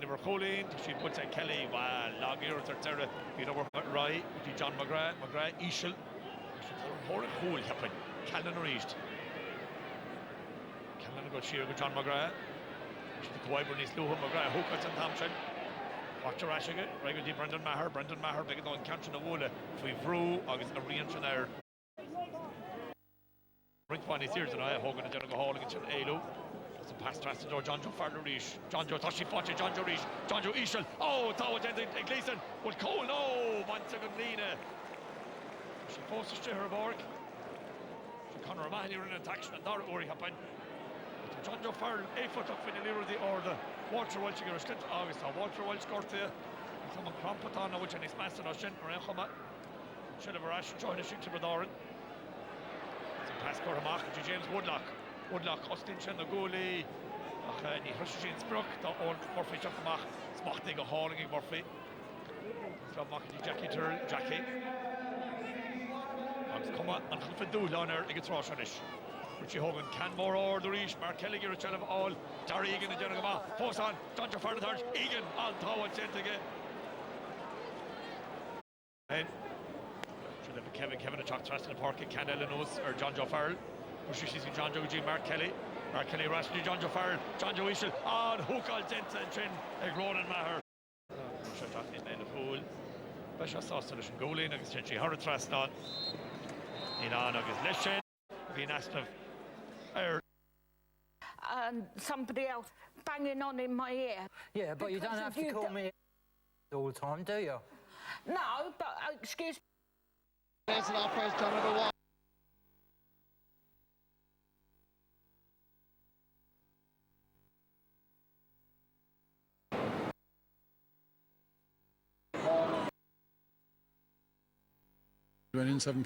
Tina Hurling, she puts in Kelly, wow, long ear to Terra, you know, right, John McGrath, Ishel, Hurling, cool, happen, Callan reached. Callan got sheer with John McGrath. She's the Coiburn is Luhan McGrath, Hookers and Thompson. Watch your Ashiga, right with Brendan Maher, big and on Council of Woola, Fivru, August Arian there. Brink one is here tonight, Hogan and Jennifer Hall against Elu. It's a pass to John Joe Farlerish, John Joe Toshi Fochi, John Joe Rish, John Joe Ishel. Oh, Tawa Jensen, Gleason, but Cole, no, Montagalina. She forces to her work. She Conor O'Mahony in an attack, and Dara Uri happened. John Joe Farrell, 8 foot up in the Lira the order. Walter Welch, you're a stint August, Walter Welch scored there. Someone cramped on, which is master of Shin, or Enchoma. Should have a rash, join a ship to Doran. It's a pass for Hamach to James Woodlock. Woodlock, Hostinchen, the goalie. Ni Hrushijn Spruck, the old Murphy Chuck Mach. Smach, they go hauling Murphy. So Mach, Jackie Turl, Jackie. Come on, and Khulfadul on her, he gets Roshanish. Richie Hogan, Canmore or the Reach, Mark Kelly, Richard of all, Darry Egan and Jenna Gama, Post on, John Jafar the third, Egan on Tower sent again. And should have been Kevin a chalk thrust in the park, Canel and Oz, or John Jafar. She sees John Joe G, Mark Kelly, Rashly, John Jafar, John Joe Ishel, on Hook all Dent and Chin, Gronin Maher. Shut off in the pool. Besha saw solution goalie, against Chenchi, Hurd thrust on. In on, against Leshen, being asked of. And somebody else banging on in my ear. Yeah, but you don't have to call me all the time, do you? No, but excuse me. There's an off-race done at a while. Went in 7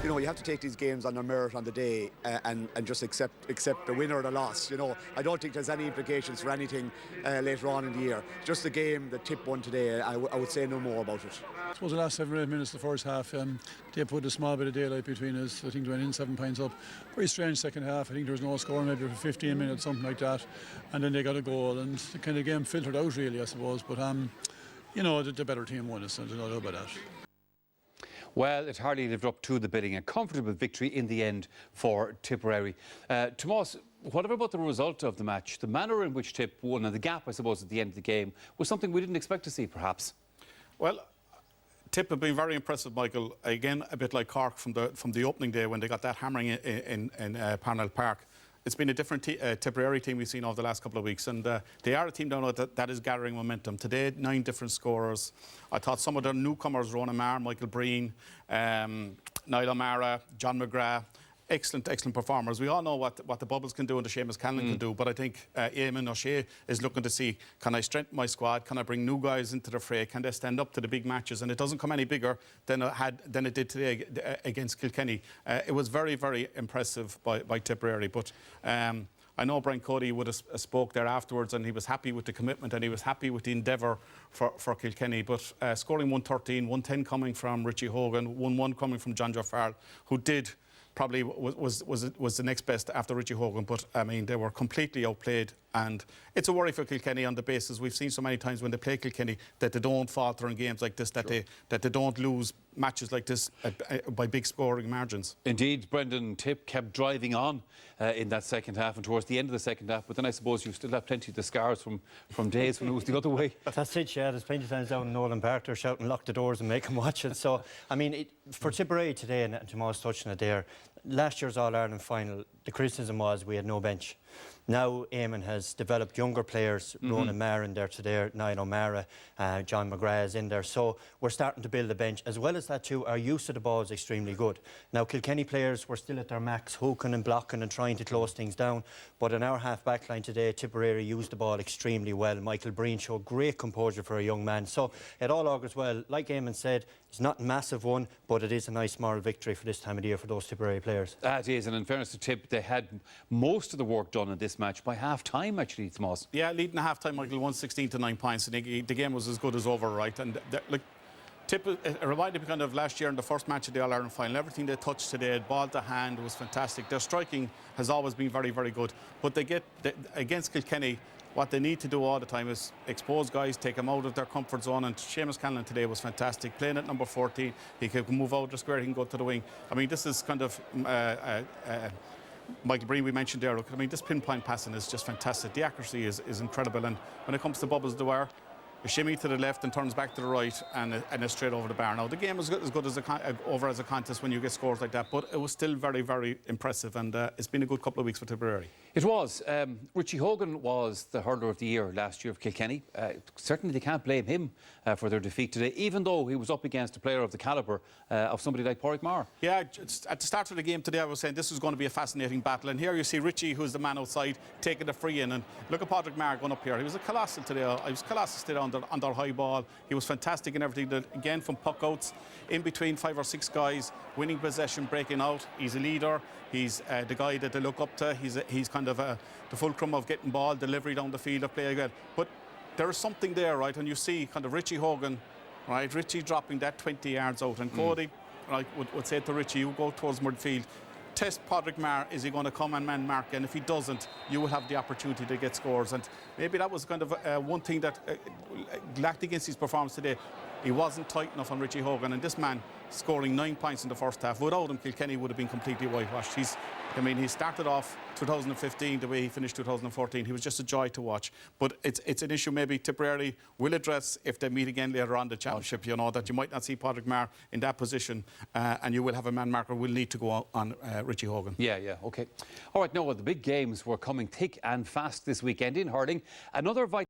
You know, you have to take these games on their merit on the day and just accept the winner or the loss. You know, I don't think there's any implications for anything later on in the year. Just the game that Tip won today, I would say no more about it. I suppose the last 7 or 8 minutes of the first half, they put a small bit of daylight between us. I think they went in 7 points up. Very strange second half. I think there was no score maybe for 15 minutes, something like that. And then they got a goal and the kind of game filtered out really, I suppose. But, you know, the better team won us, there's no doubt about that. Well, it hardly lived up to the bidding. A comfortable victory in the end for Tipperary. Tomas, whatever about the result of the match, the manner in which Tip won and the gap, I suppose, at the end of the game was something we didn't expect to see, perhaps. Well, Tip have been very impressive, Michael. Again, a bit like Cork from the opening day when they got that hammering in Parnell Park. It's been a different Tipperary team we've seen over the last couple of weeks, and they are a team down that is gathering momentum. Today, 9 different scorers. I thought some of the newcomers, Ronan Marr, Michael Breen, Niall O'Mara, John McGrath, excellent performers. We all know what the Bubbles can do and the Seamus Canlan can do, but I think Eamon O'Shea is looking to see, can I strengthen my squad? Can I bring new guys into the fray? Can they stand up to the big matches? And it doesn't come any bigger than it did today against Kilkenny. It was very, very impressive by Tipperary, but I know Brian Cody would have spoke there afterwards, and he was happy with the commitment and he was happy with the endeavour for Kilkenny. But scoring 113, 110 coming from Richie Hogan, 1-1 coming from John Joe Farrell, who did probably was the next best after Richie Hogan, but I mean they were completely outplayed, and it's a worry for Kilkenny on the basis we've seen so many times when they play Kilkenny that they don't falter in games like this, that they don't lose matches like this by big scoring margins. Indeed, Brendan, Tip kept driving on in that second half and towards the end of the second half, but then I suppose you still have plenty of the scars from days when it was the other way. That's it, yeah. There's plenty of times down in Nolan Park they're shouting lock the doors and make them watch it. So I mean, for Tipperary today, and Tomas touched on it there, last year's All-Ireland final, the criticism was we had no bench. Now Eamon has developed younger players, Ronan Marr in there today, Niall O'Mara, John McGrath is in there. So we're starting to build a bench. As well as that too, our use of the ball is extremely good. Now Kilkenny players were still at their max, hooking and blocking and trying to close things down. But in our half-back line today, Tipperary used the ball extremely well. Michael Breen showed great composure for a young man. So it all augurs well. Like Eamon said, it's not a massive one, but it is a nice moral victory for this time of the year for those Tipperary players. It is, and in fairness to Tip, they had most of the work done in this match by half-time, actually, Tomas. Yeah, leading at half-time, Michael, 116 to 9 points, and the game was as good as over, right? And Tip, it reminded me kind of last year in the first match of the All-Ireland final. Everything they touched today, ball to hand, was fantastic. Their striking has always been very, very good. But against Kilkenny, what they need to do all the time is expose guys, take them out of their comfort zone. And Seamus Callan today was fantastic. Playing at number 14, he can move out the square, he can go to the wing. I mean, this is kind of... Michael Breen, we mentioned there, look, I mean, this pinpoint passing is just fantastic. The accuracy is incredible. And when it comes to Bubbles Dwyer, a shimmy to the left and turns back to the right and a straight over the bar. Now, the game was as good as over as a contest when you get scores like that, but it was still very, very impressive, and it's been a good couple of weeks for Tipperary. It was. Richie Hogan was the hurler of the year last year of Kilkenny. Certainly they can't blame him for their defeat today, even though he was up against a player of the calibre of somebody like Pádraig Maher. Yeah, at the start of the game today I was saying this was going to be a fascinating battle, and here you see Richie, who's the man outside, taking the free in, and look at Pádraig Maher going up here. He was a colossal today. He was colossal today on their high ball. He was fantastic in everything. Again, from puck outs, in between 5 or 6 guys, winning possession, breaking out. He's a leader. He's the guy that they look up to. He's kind of the fulcrum of getting ball, delivery down the field, of play again. But there is something there, right? And you see kind of Richie Hogan, right? Richie dropping that 20 yards out. And Cody, right, would say to Richie, you go towards midfield. Test Pádraig Maher, is he going to come and man mark? And if he doesn't, you will have the opportunity to get scores. And maybe that was kind of one thing that lacked against his performance today. He wasn't tight enough on Richie Hogan, and this man scoring 9 points in the first half. Without him, Kilkenny would have been completely whitewashed. He started off 2015 the way he finished 2014. He was just a joy to watch. But it's an issue maybe Tipperary will address if they meet again later on the championship, you know, that you might not see Pádraig Maher in that position, and you will have a man marker will need to go on Richie Hogan. Yeah, OK. All right, now, well, the big games were coming thick and fast this weekend in hurling. Another vital